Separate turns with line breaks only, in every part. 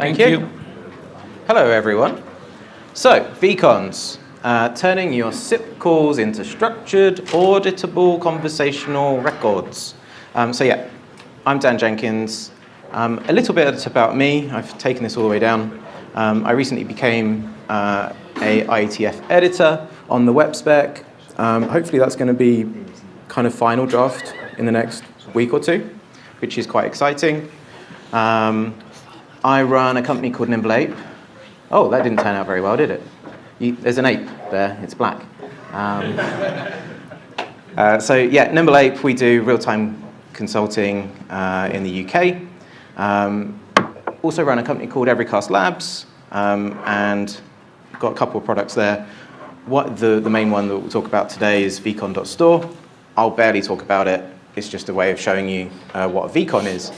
Thank you. Hello, everyone. So, VCONs, turning your SIP calls into structured, auditable conversational records. So yeah, I'm Dan Jenkins. A little bit about me. I've taken this all the way down. I recently became a IETF editor on the web spec. Hopefully that's going to be kind of final draft in the next week or two, which is quite exciting. I run a company called Nimble Ape. Oh, that didn't turn out very well, did it? There's an ape there, it's black. So yeah, Nimble Ape, we do real-time consulting in the UK. Also run a company called Everycast Labs, and got a couple of products there. The main one that we'll talk about today is VCON.store. I'll barely talk about it. It's just a way of showing you what a VCON is.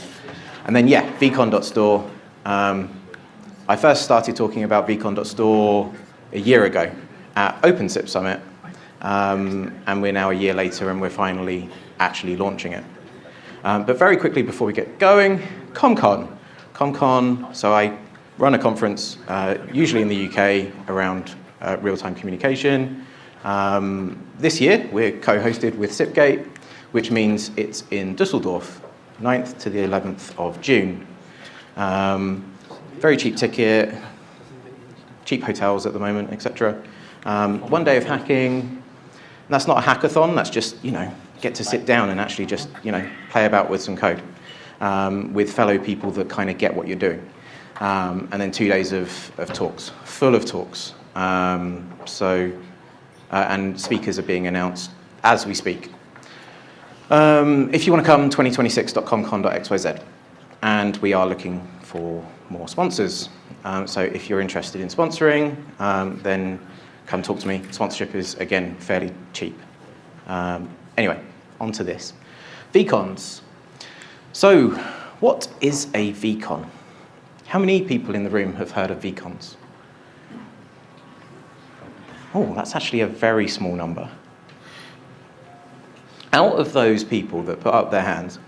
And then yeah, VCON.store. I first started talking about VCON.store a year ago at OpenSIP Summit, and we're now a year later and we're finally actually launching it. But very quickly before we get going, ComCon, so I run a conference usually in the UK around real-time communication. This year we're co-hosted with SIPgate, which means it's in Düsseldorf, 9th to the 11th of June. Very cheap ticket, cheap hotels at the moment, etc. 1 day of hacking. And that's not a hackathon, that's just, get to sit down and actually just, play about with some code with fellow people that kind of get what you're doing. And then 2 days of talks, full of talks. And speakers are being announced as we speak. If you want to come, 2026.comcon.xyz. And we are looking for more sponsors. So if you're interested in sponsoring, then come talk to me. Sponsorship is, again, fairly cheap. Anyway, on to this. VCONs. So what is a VCON? How many people in the room have heard of VCONs? Oh, that's actually a very small number. Out of those people that put up their hands,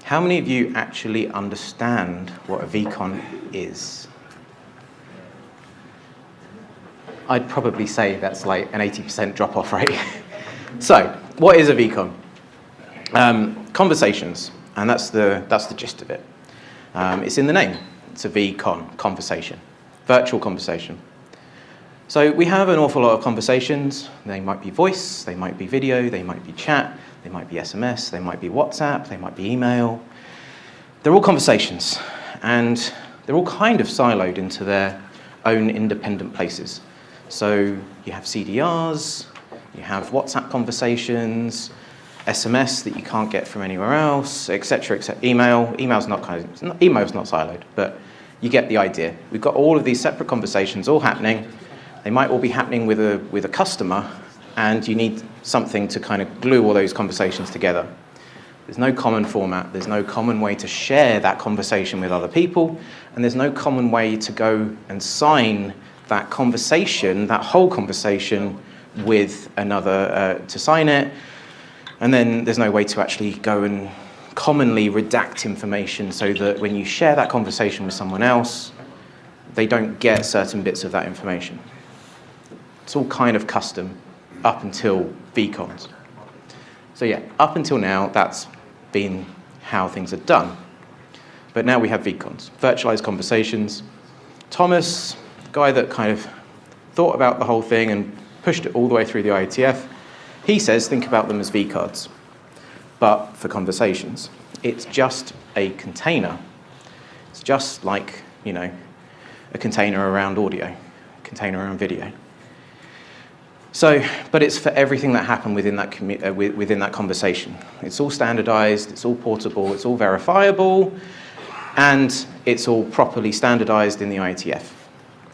how many of you actually understand what a VCON is? I'd probably say that's like an 80% drop-off rate. So, what is a VCON? Conversations, and that's the gist of it. It's in the name. It's a VCON, conversation, virtual conversation. So we have an awful lot of conversations. They might be voice, they might be video, they might be chat, they might be SMS, they might be WhatsApp, they might be email. They're all conversations, and they're all kind of siloed into their own independent places. So you have CDRs, you have WhatsApp conversations, SMS that you can't get from anywhere else, etc., etc. Email's not siloed, but you get the idea. We've got all of these separate conversations all happening. They might all be happening with a customer, and you need something to kind of glue all those conversations together. There's no common format, there's no common way to share that conversation with other people, and there's no common way to go and sign that conversation, that whole conversation, with another to sign it. And then there's no way to actually go and commonly redact information so that when you share that conversation with someone else, they don't get certain bits of that information. It's all kind of custom up until VCONs. So yeah, up until now, that's been how things are done. But now we have VCONs, virtualized conversations. Thomas, the guy that kind of thought about the whole thing and pushed it all the way through the IETF, he says think about them as vCards, but for conversations. It's just a container. It's just like, a container around audio, a container around video. So, but it's for everything that happened within that conversation. It's all standardized, it's all portable, it's all verifiable, and it's all properly standardized in the IETF.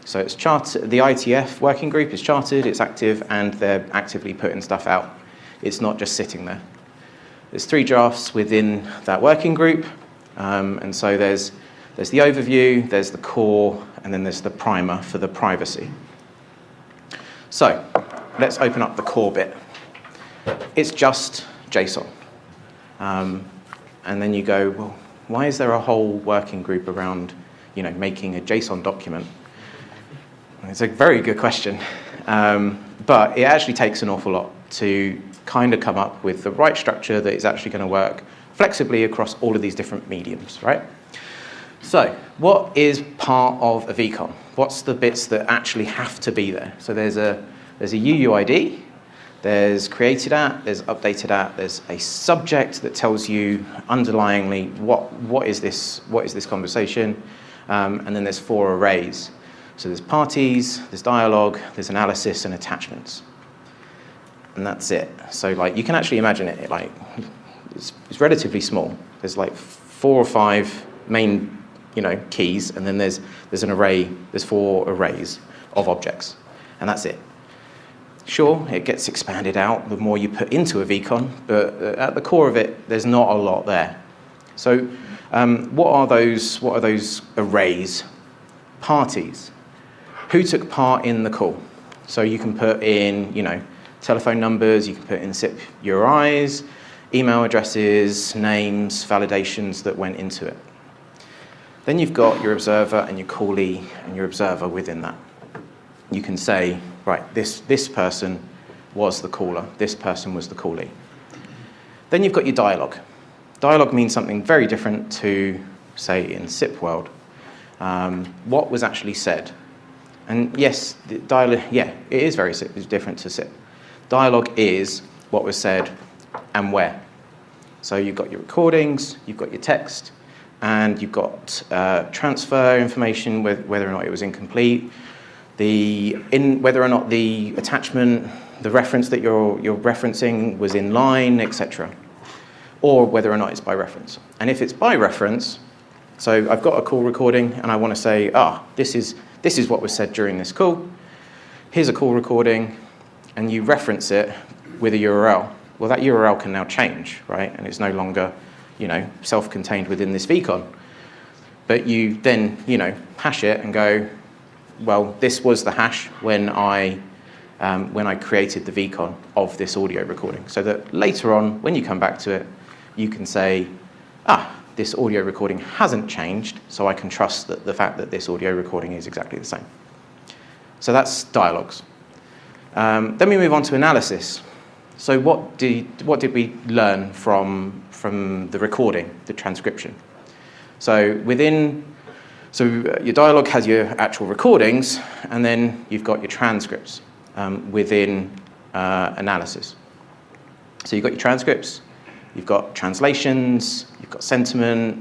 So it's charted. The IETF working group is chartered, it's active, and they're actively putting stuff out. It's not just sitting there. There's 3 drafts within that working group, and so there's the overview, there's the core, and then there's the primer for the privacy. So let's open up the core bit. It's just JSON. And then you go, well, why is there a whole working group around making a JSON document? It's a very good question, but it actually takes an awful lot to kind of come up with the right structure that is actually going to work flexibly across all of these different mediums, right? So what is part of a VCON? What's the bits that actually have to be there? So there's a UUID, there's created at, there's updated at, there's a subject that tells you underlyingly what is this conversation, and then there's 4 arrays. So there's parties, there's dialogue, there's analysis, and attachments. And that's it. So you can actually imagine it, it's relatively small. There's 4 or 5 main, keys, and then there's an array, there's 4 arrays of objects, and that's it. Sure, it gets expanded out the more you put into a VCON, but at the core of it, there's not a lot there. So what are those arrays? Parties. Who took part in the call? So you can put in, telephone numbers, you can put in SIP URIs, email addresses, names, validations that went into it. Then you've got your observer and your callee and your observer within that. You can say, right, this person was the caller, this person was the callee. Then you've got your dialogue. Dialogue means something very different to, say, in SIP world. What was actually said? And yes, dialogue, it is very different to SIP. Dialogue is what was said and where. So you've got your recordings, you've got your text, and you've got transfer information, whether or not it was incomplete, whether or not the attachment, the reference that you're referencing was in line, etc. Or whether or not it's by reference. And if it's by reference, so I've got a call recording and I want to say, this is what was said during this call. Here's a call recording, and you reference it with a URL. Well, that URL can now change, right? And it's no longer, self-contained within this VCON. But you then, hash it and go, well, this was the hash when I created the VCON of this audio recording. So that later on, when you come back to it, you can say, this audio recording hasn't changed, so I can trust that the fact that this audio recording is exactly the same. So that's dialogues. Then we move on to analysis. So what did we learn from the recording, the transcription? So your dialogue has your actual recordings, and then you've got your transcripts within analysis. So you've got your transcripts, you've got translations, you've got sentiment,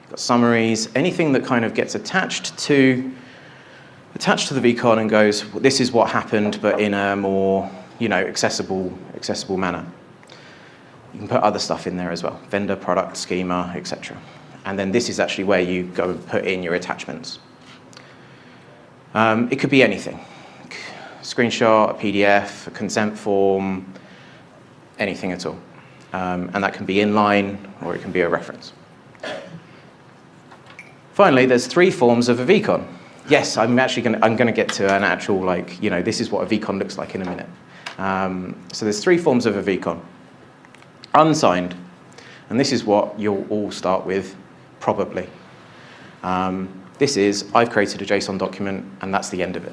you've got summaries, anything that kind of gets attached to the VCON and goes, well, this is what happened, but in a more accessible manner. You can put other stuff in there as well, vendor, product, schema, etc. And then this is actually where you go and put in your attachments. It could be anything. A screenshot, a PDF, a consent form, anything at all. And that can be inline or it can be a reference. Finally, there's 3 forms of a VCON. Yes, I'm going to get to an actual, this is what a VCON looks like in a minute. So there's 3 forms of a VCON. Unsigned, and this is what you'll all start with, probably. This is, I've created a JSON document, and that's the end of it.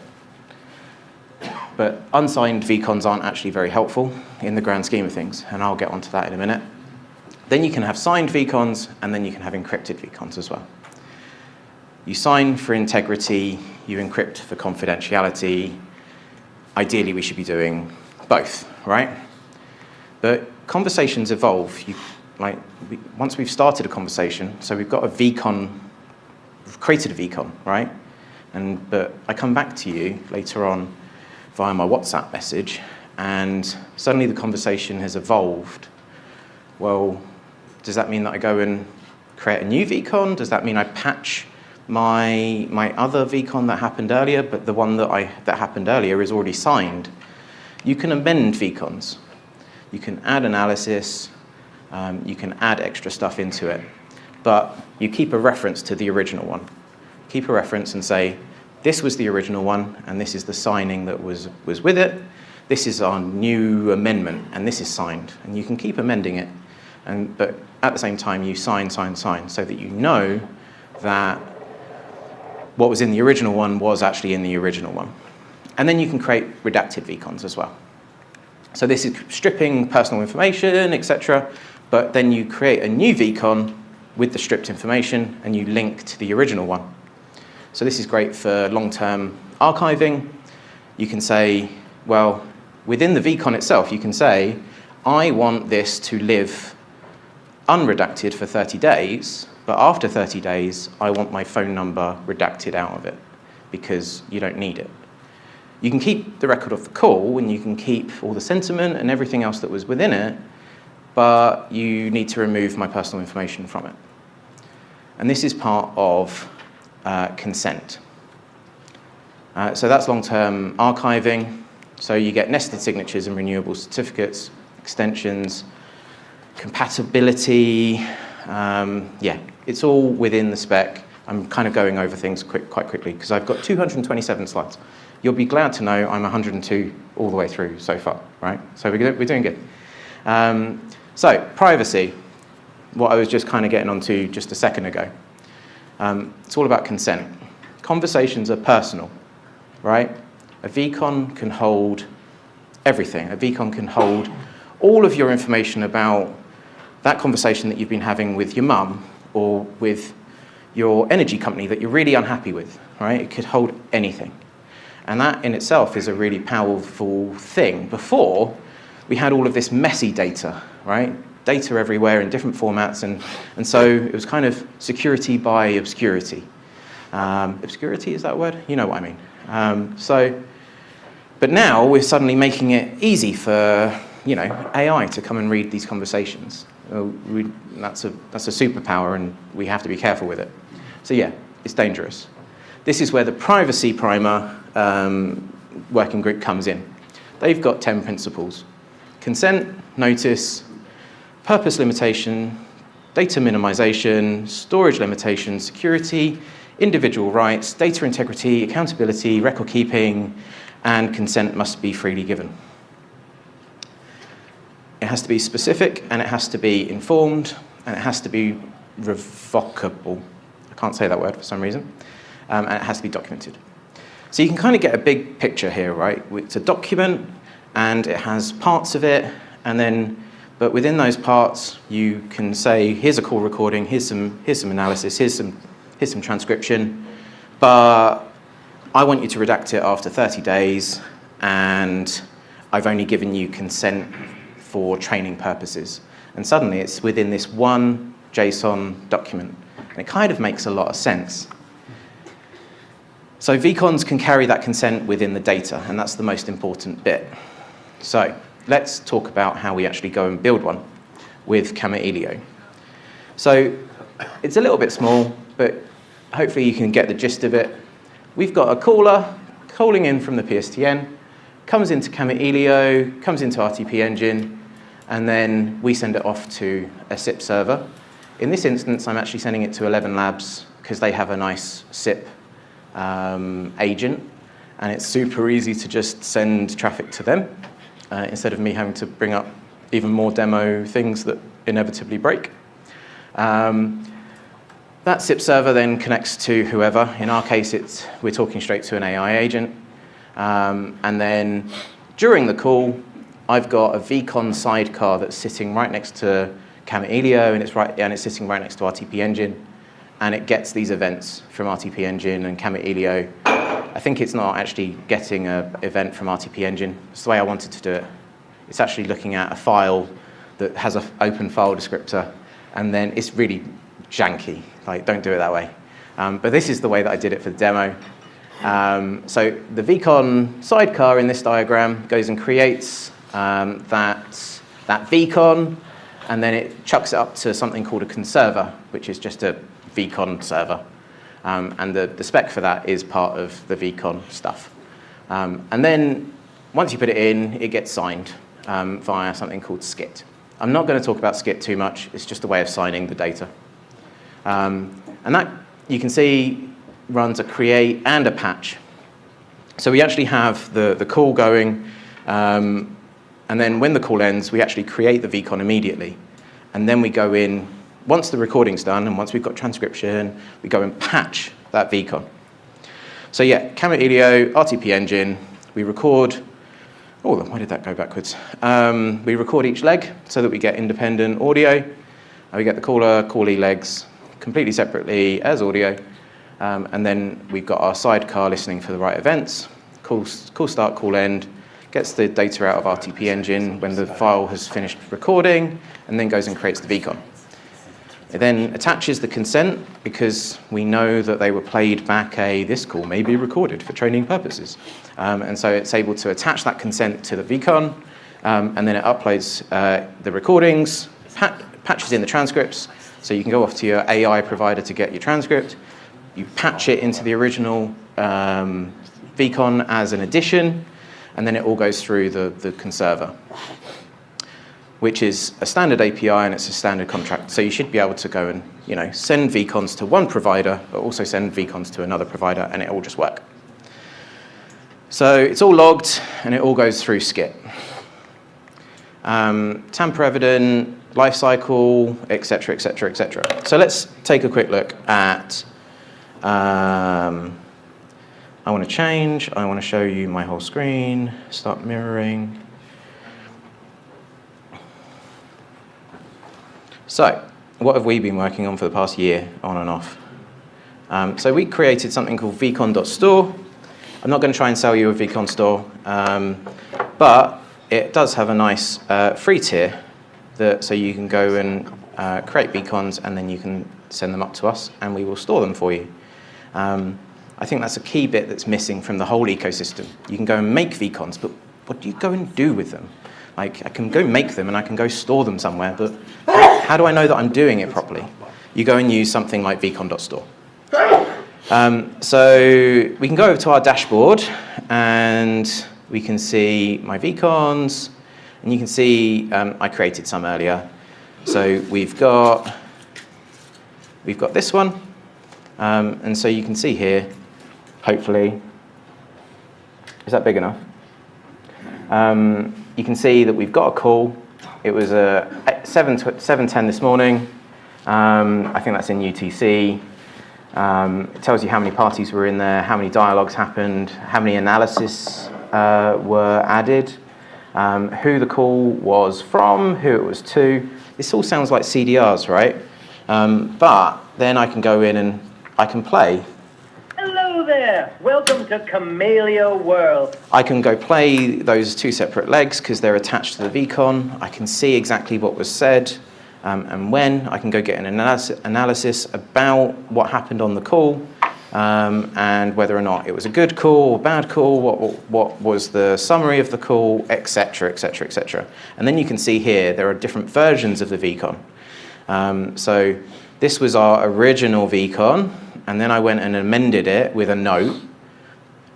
But unsigned VCONs aren't actually very helpful in the grand scheme of things, and I'll get onto that in a minute. Then you can have signed VCONs, and then you can have encrypted VCONs as well. You sign for integrity, you encrypt for confidentiality. Ideally, we should be doing both, right? But conversations evolve. Once we've started a conversation, so we've got a VCON, we've created a VCON, right? But I come back to you later on via my WhatsApp message, and suddenly the conversation has evolved. Well, does that mean that I go and create a new VCON? Does that mean I patch my other VCON that happened earlier, but the one that happened earlier is already signed? You can amend VCONs. You can add analysis. You can add extra stuff into it. But you keep a reference to the original one. Keep a reference and say, this was the original one, and this is the signing that was with it. This is our new amendment, and this is signed. And you can keep amending it, but at the same time, you sign, so that you know that what was in the original one was actually in the original one. And then you can create redacted VCONs as well. So this is stripping personal information, etc. But then you create a new VCON with the stripped information, and you link to the original one. So this is great for long-term archiving. You can say, well, within the VCON itself, you can say, I want this to live unredacted for 30 days, but after 30 days, I want my phone number redacted out of it because you don't need it. You can keep the record of the call, and you can keep all the sentiment and everything else that was within it, but you need to remove my personal information from it. And this is part of consent. So that's long-term archiving. So you get nested signatures and renewable certificates, extensions, compatibility. Yeah, it's all within the spec. I'm kind of going over things quite quickly because I've got 227 slides. You'll be glad to know I'm 102 all the way through so far, right? So we're doing good. So privacy, what I was just kind of getting onto just a second ago. It's all about consent. Conversations are personal, right? A VCON can hold everything. A VCON can hold all of your information about that conversation that you've been having with your mum or with your energy company that you're really unhappy with, right? It could hold anything. And that in itself is a really powerful thing. Before, we had all of this messy data, right? Data everywhere in different formats, and so it was kind of security by obscurity. Obscurity, is that a word? You know what I mean. But now we're suddenly making it easy for AI to come and read these conversations. That's a superpower, and we have to be careful with it. So yeah, it's dangerous. This is where the privacy primer working group comes in. They've got 10 principles: consent, notice, purpose limitation, data minimization, storage limitation, security, individual rights, data integrity, accountability, record keeping, and consent must be freely given. It has to be specific, and it has to be informed, and it has to be revocable. I can't say that word for some reason. And it has to be documented. So you can kind of get a big picture here, right? It's a document, and it has parts of it, but within those parts, you can say, here's a call recording, here's some analysis, here's some transcription, but I want you to redact it after 30 days, and I've only given you consent for training purposes. And suddenly it's within this one JSON document. And it kind of makes a lot of sense. So VCONs can carry that consent within the data, and that's the most important bit. So let's talk about how we actually go and build one with Kamailio. So it's a little bit small, but hopefully you can get the gist of it. We've got a caller calling in from the PSTN, comes into Kamailio, comes into RTP engine, and then we send it off to a SIP server. In this instance, I'm actually sending it to 11 Labs because they have a nice SIP agent, and it's super easy to just send traffic to them instead of me having to bring up even more demo things that inevitably break. That SIP server then connects to whoever. In our case, we're talking straight to an AI agent. And then during the call, I've got a VCON sidecar that's sitting right next to Kamailio, and it's sitting right next to RTP engine. And it gets these events from RTP engine and Kamailio. I think it's not actually getting an event from RTP engine. It's the way I wanted to do it. It's actually looking at a file that has an open file descriptor, and then it's really janky. Like, don't do it that way. But this is the way that I did it for the demo. So the VCON sidecar in this diagram goes and creates that VCON, and then it chucks it up to something called a conserver, which is just a VCON server. And the spec for that is part of the VCON stuff. And then once you put it in, it gets signed via something called SCIT. I'm not going to talk about SCIT too much. It's just a way of signing the data. And that, you can see, runs a create and a patch. So we actually have the call going, and then when the call ends, we actually create the VCON immediately. And then we go in, once the recording's done and once we've got transcription, we go and patch that VCON. So yeah, Kamailio, RTP engine, we record, oh, why did that go backwards? We record each leg so that we get independent audio. And we get the caller, callee legs completely separately as audio. And then we've got our sidecar listening for the right events. Call start, call end, gets the data out of RTP engine when the file has finished recording, and then goes and creates the VCON. It then attaches the consent because we know that they were played back this call may be recorded for training purposes. And so it's able to attach that consent to the VCON, and then it uploads the recordings, patches in the transcripts, so you can go off to your AI provider to get your transcript. You patch it into the original VCON as an addition, and then it all goes through the conserver, which is a standard API and it's a standard contract. So you should be able to go and send VCONs to one provider, but also send VCONs to another provider, and it all just work. So it's all logged, and it all goes through Skit. Tamper evident, lifecycle, et cetera, et cetera, et cetera. So let's take a quick look at, I want to change, I want to show you my whole screen, start mirroring. So, what have we been working on for the past year, on and off? So we created something called vcon.store. I'm not going to try and sell you a vCon store, but it does have a nice free tier so you can go and create VCONs, and then you can send them up to us, and we will store them for you. I think that's a key bit that's missing from the whole ecosystem. You can go and make VCONs, but what do you go and do with them? Like, I can go make them and I can go store them somewhere, but how do I know that I'm doing it properly? You go and use something like vcon.store. So we can go over to our dashboard and we can see my VCONs, and you can see I created some earlier. So we've got this one, and so you can see here, hopefully, is that big enough? You can see that we've got a call. It was 7:10 this morning. I think that's in UTC. It tells you how many parties were in there, how many dialogues happened, how many analysis were added, who the call was from, who it was to. This all sounds like CDRs, right? But then I can go in and I can play.
Hello there. Welcome to Kamailio World.
I can go play those two separate legs because they're attached to the VCON. I can see exactly what was said and when. I can go get an analysis about what happened on the call and whether or not it was a good call or bad call, what was the summary of the call, etc., etc., etc. And then you can see here there are different versions of the VCON. So this was our original VCON, and then I went and amended it with a note,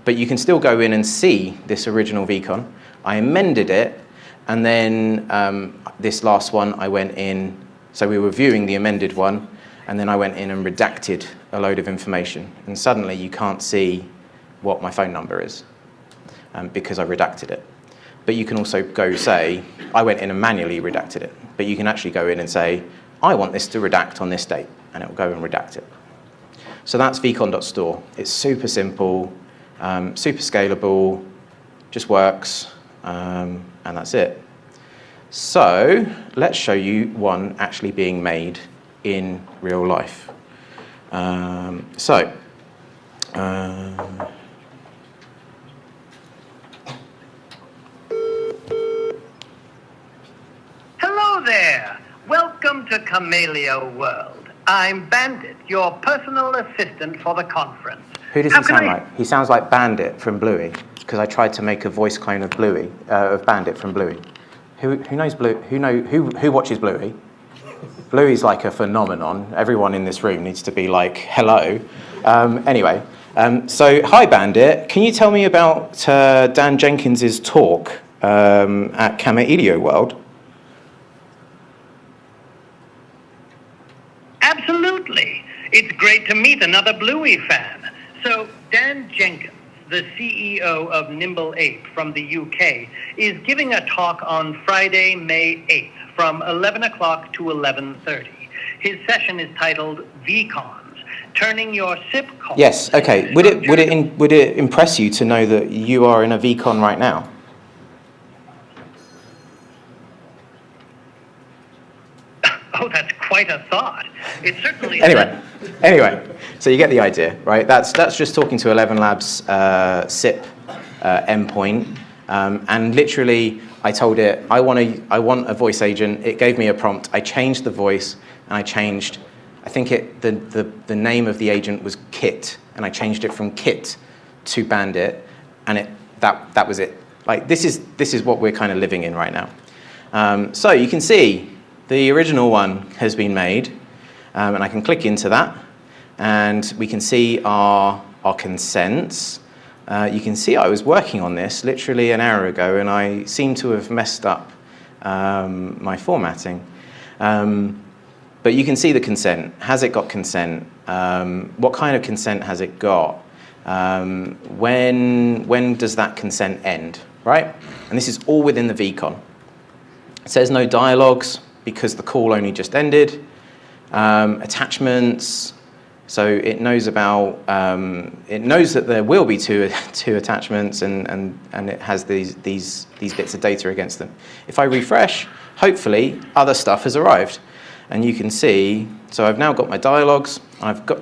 but you can still go in and see this original VCON. I amended it, and then this last one I went in, so we were viewing the amended one, and then I went in and redacted a load of information, and suddenly you can't see what my phone number is because I redacted it. But you can also go say, I went in and manually redacted it, but you can actually go in and say, I want this to redact on this date, and it will go and redact it. So that's vcon.store. It's super simple, super scalable, just works, and that's it. So let's show you one actually being made in real life.
Hello there. Welcome to Kamailio World. I'm Bandit, your personal assistant for the conference.
Who does he sound like? He sounds like Bandit from Bluey, because I tried to make a voice clone of Bluey, of Bandit from Bluey. Who knows Bluey? Who watches Bluey? Bluey's like a phenomenon. Everyone in this room needs to be like, hello. Anyway, so hi Bandit. Can you tell me about Dan Jenkins' talk at Kamailio World?
Absolutely. It's great to meet another Bluey fan. So Dan Jenkins, the CEO of Nimble Ape from the UK, is giving a talk on Friday, May 8th from 11 o'clock to 11:30. His session is titled VCONs, turning your SIP call.
Yes, okay. Would it impress you to know that you are in a VCON right now?
Oh, that's quite a thought. It certainly
Anyway, so you get the idea, right? That's just talking to 11 Labs SIP endpoint, and literally I told it I want a voice agent. It gave me a prompt. I changed the voice, and I changed. I think the name of the agent was Kit, and I changed it from Kit to Bandit, and that was it. Like this is what we're kind of living in right now. So you can see the original one has been made, and I can click into that, and we can see our consents. You can see I was working on this literally an hour ago, and I seem to have messed up my formatting. But you can see the consent. Has it got consent? What kind of consent has it got? When does that consent end, right? And this is all within the VCON. It says no dialogues because the call only just ended. Attachments. So it knows about, it knows that there will be two attachments, and it has these bits of data against them. If I refresh, hopefully other stuff has arrived. And you can see, so I've now got my dialogues,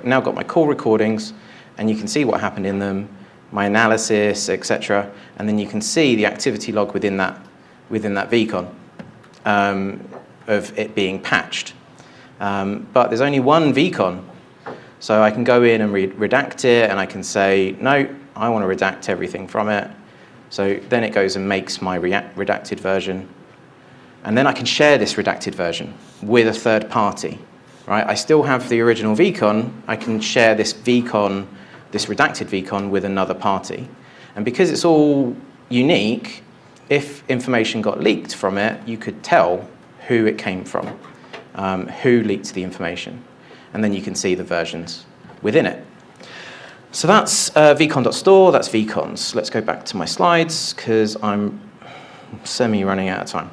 now got my call recordings, and you can see what happened in them, my analysis, etc. And then you can see the activity log within that VCON of it being patched. But there's only one VCON. So I can go in and redact it, and I can say, no, I want to redact everything from it. So then it goes and makes my redacted version. And then I can share this redacted version with a third party, right? I still have the original VCON. I can share this VCON, this redacted VCON with another party. And because it's all unique, if information got leaked from it, you could tell who it came from, who leaked the information. And then you can see the versions within it. So that's vcon.store, that's VCONs. Let's go back to my slides, because I'm semi-running out of time.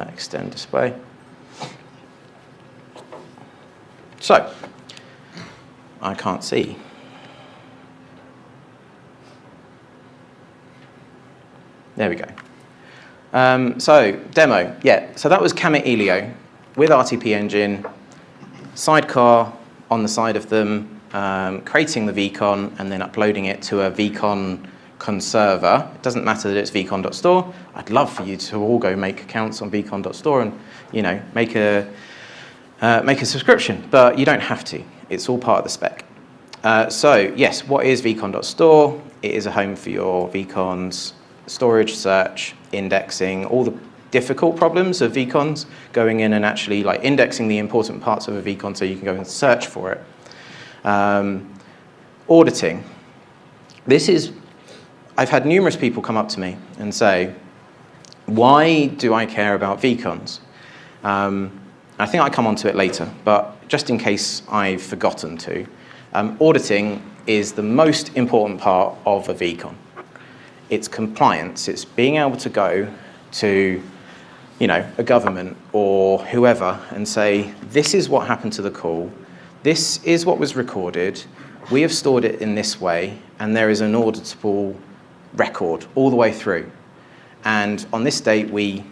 Extend display. So, I can't see. There we go. So, demo, yeah. So that was Kamailio with RTP engine, sidecar on the side of them, creating the VCON and then uploading it to a VCON conserver. It doesn't matter that it's vcon.store. I'd love for you to all go make accounts on vcon.store and make a subscription, but you don't have to. It's all part of the spec. So yes, what is vcon.store? It is a home for your VCONs, storage, search, indexing, all the difficult problems of VCONs, going in and actually like indexing the important parts of a VCON so you can go and search for it. Auditing. I've had numerous people come up to me and say, why do I care about VCONs? I think I'll come on to it later, but just in case I've forgotten to, auditing is the most important part of a VCON. It's compliance. It's being able to go to a government or whoever and say, this is what happened to the call, this is what was recorded, we have stored it in this way, and there is an auditable record all the way through. And on this date, we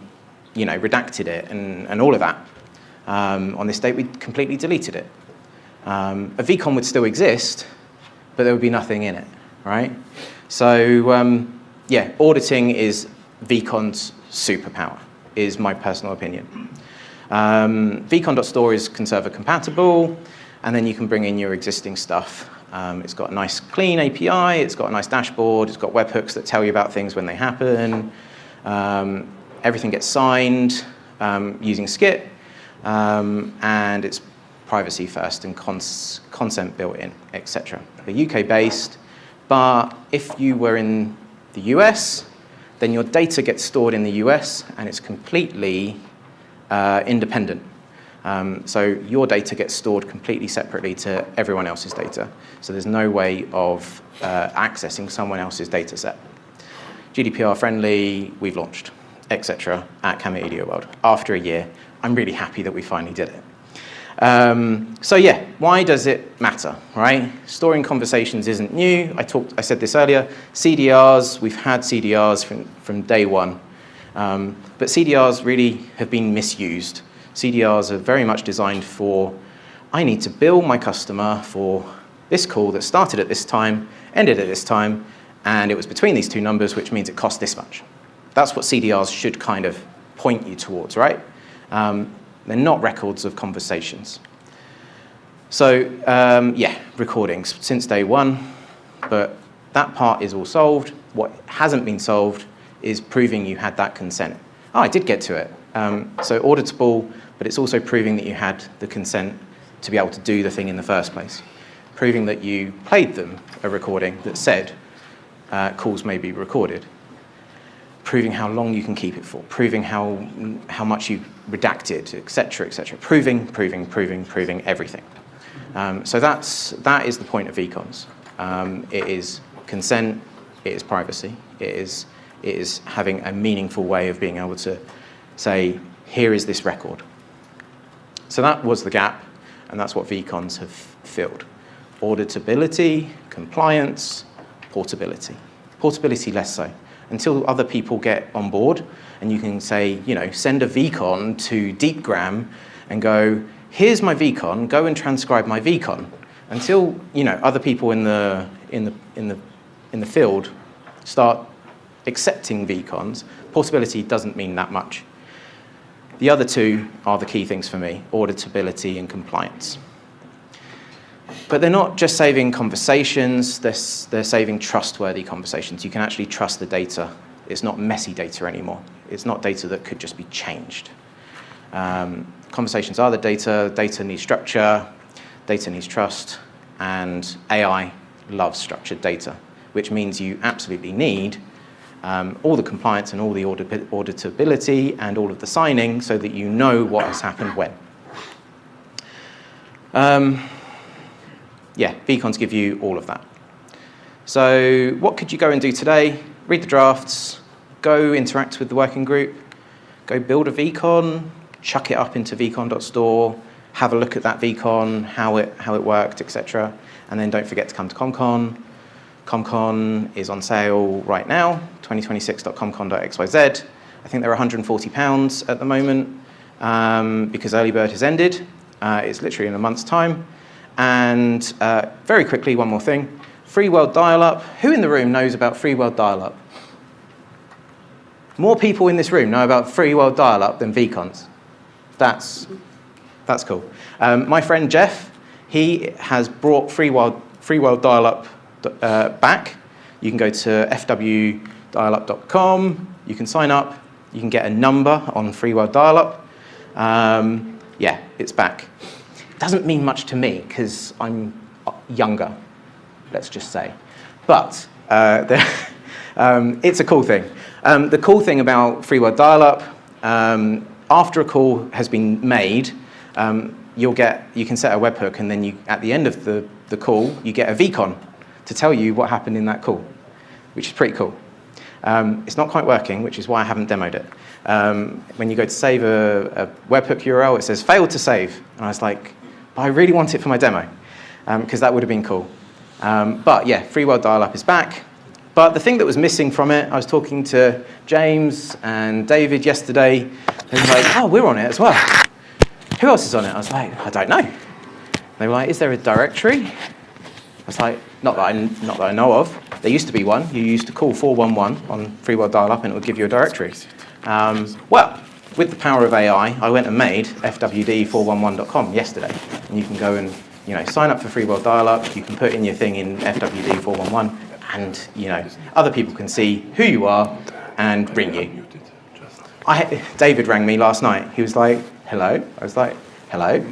redacted it and all of that. On this date, we completely deleted it. A VCON would still exist, but there would be nothing in it, right? So, yeah, auditing is VCON's superpower, is my personal opinion. vcon.store is conserver compatible, and then you can bring in your existing stuff. It's got a nice clean API, it's got a nice dashboard, it's got webhooks that tell you about things when they happen. Everything gets signed using Skip, and it's privacy first and consent built in, etc. They're UK based, but if you were in the US, then your data gets stored in the US and it's completely independent. So your data gets stored completely separately to everyone else's data. So there's no way of accessing someone else's data set. GDPR friendly, we've launched, etc. at Kamailio World. After a year, I'm really happy that we finally did it. So yeah, why does it matter, right? Storing conversations isn't new. I said this earlier. CDRs, we've had CDRs from day one. But CDRs really have been misused. CDRs are very much designed for, I need to bill my customer for this call that started at this time, ended at this time, and it was between these two numbers, which means it cost this much. That's what CDRs should kind of point you towards, right? They're not records of conversations. So yeah, recordings since day one, but that part is all solved. What hasn't been solved is proving you had that consent. Oh, I did get to it. So auditable, but it's also proving that you had the consent to be able to do the thing in the first place. Proving that you played them a recording that said calls may be recorded. Proving how long you can keep it for. Proving how much you redacted, et cetera, et cetera. Proving everything. So that is the point of VCONs. It is consent, it is privacy, it is having a meaningful way of being able to say, here is this record. So that was the gap, and that's what VCONs have filled. Auditability, compliance, portability. Portability less so. Until other people get on board and you can say, send a VCON to DeepGram and go, here's my VCON, go and transcribe my VCON. Until, other people in the field start accepting VCONs, portability doesn't mean that much. The other two are the key things for me, auditability and compliance. But they're not just saving conversations, they're saving trustworthy conversations. You can actually trust the data. It's not messy data anymore. It's not data that could just be changed. Conversations are the data. Data needs structure, data needs trust, and AI loves structured data, which means you absolutely need all the compliance and all the auditability and all of the signing so that you know what has happened when. Yeah, VCONs give you all of that. So what could you go and do today? Read the drafts, go interact with the working group, go build a VCON, chuck it up into vcon.store, have a look at that VCON, how it worked, etc. And then don't forget to come to ComCon. ComCon is on sale right now, 2026.comcon.xyz. I think they're £140 at the moment because early bird has ended. It's literally in a month's time. And very quickly, one more thing. Free world dial-up. Who in the room knows about free world dial-up? More people in this room know about free world dial-up than VCONs. That's cool. My friend Jeff, he has brought free world dial-up back. You can go to fwdialup.com. You can sign up. You can get a number on free world dial-up. Yeah, it's back. Doesn't mean much to me because I'm younger, let's just say. But it's a cool thing. The cool thing about free world dial-up, after a call has been made, you can set a webhook, and then at the end of the call, you get a VCON to tell you what happened in that call, which is pretty cool. It's not quite working, which is why I haven't demoed it. When you go to save a webhook URL, it says failed to save. And I was like, but I really want it for my demo, because that would have been cool. But yeah, free world dial-up is back. But the thing that was missing from it, I was talking to James and David yesterday, and they were like, oh, we're on it as well. Who else is on it? I was like, I don't know. They were like, is there a directory? I was like, not that I know of. There used to be one. You used to call 411 on free world dial-up, and it would give you a directory. Well, with the power of AI, I went and made fwd411.com yesterday. And you can go and sign up for free world dial-up. You can put in your thing in fwd411, and other people can see who you are and ring you. David rang me last night. He was like, hello. I was like, hello.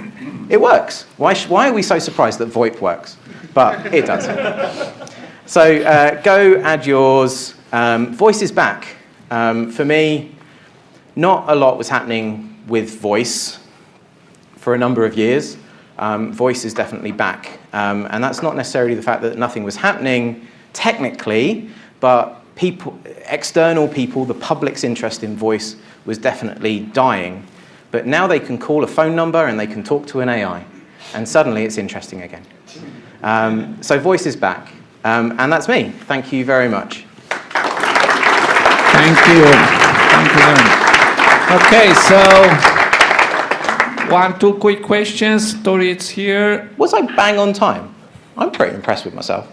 It works. Why are we so surprised that VoIP works? But it does. So go add yours. Voice is back. For me, not a lot was happening with voice for a number of years. Voice is definitely back. And that's not necessarily the fact that nothing was happening technically, but external people, the public's interest in voice was definitely dying. But now they can call a phone number and they can talk to an AI. And suddenly it's interesting again. So voice is back. And that's me. Thank you very much.
Thank you. Thank you very much. Okay, so 1-2 quick questions. Tori, it's here.
Was I bang on time? I'm pretty impressed with myself.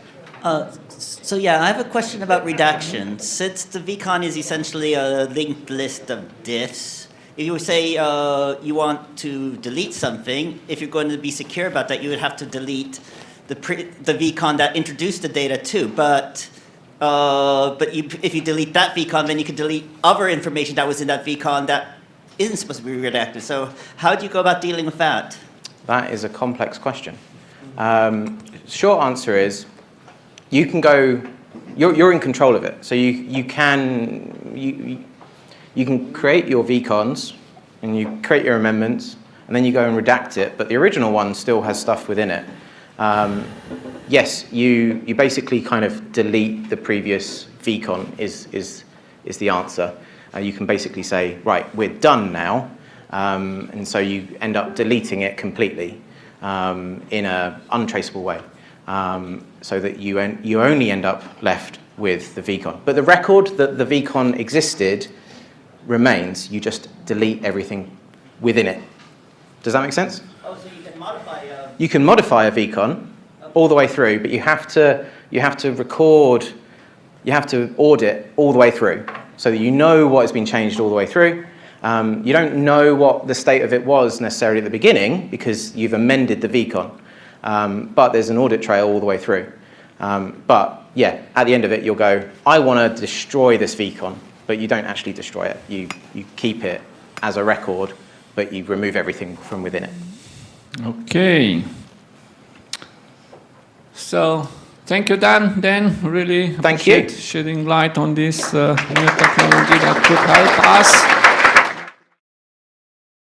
So yeah, I have a question about redaction. Since the VCON is essentially a linked list of diffs, if you say you want to delete something, if you're going to be secure about that, you would have to delete the VCON that introduced the data too. But if you delete that VCON, then you can delete other information that was in that VCON that isn't supposed to be redacted. So how do you go about dealing with that?
That is a complex question. Short answer is, you can go, you're in control of it. So you can create your VCONs, and you create your amendments, and then you go and redact it, but the original one still has stuff within it. Yes, you basically kind of delete the previous VCON is the answer. You can basically say, right, we're done now, and so you end up deleting it completely in an untraceable way, so that you only end up left with the VCON. But the record that the VCON existed remains. You just delete everything within it. Does that make sense?
Oh, so you can modify.
You can modify a VCON all the way through, but you have to record, you have to audit all the way through, so that you know what has been changed all the way through. You don't know what the state of it was necessarily at the beginning because you've amended the VCON, but there's an audit trail all the way through. But yeah, at the end of it, you'll go, I want to destroy this VCON, but you don't actually destroy it. You keep it as a record, but you remove everything from within it.
Okay. So thank you, Dan. Really
Thank you.
appreciate shedding light on this new technology that could help us.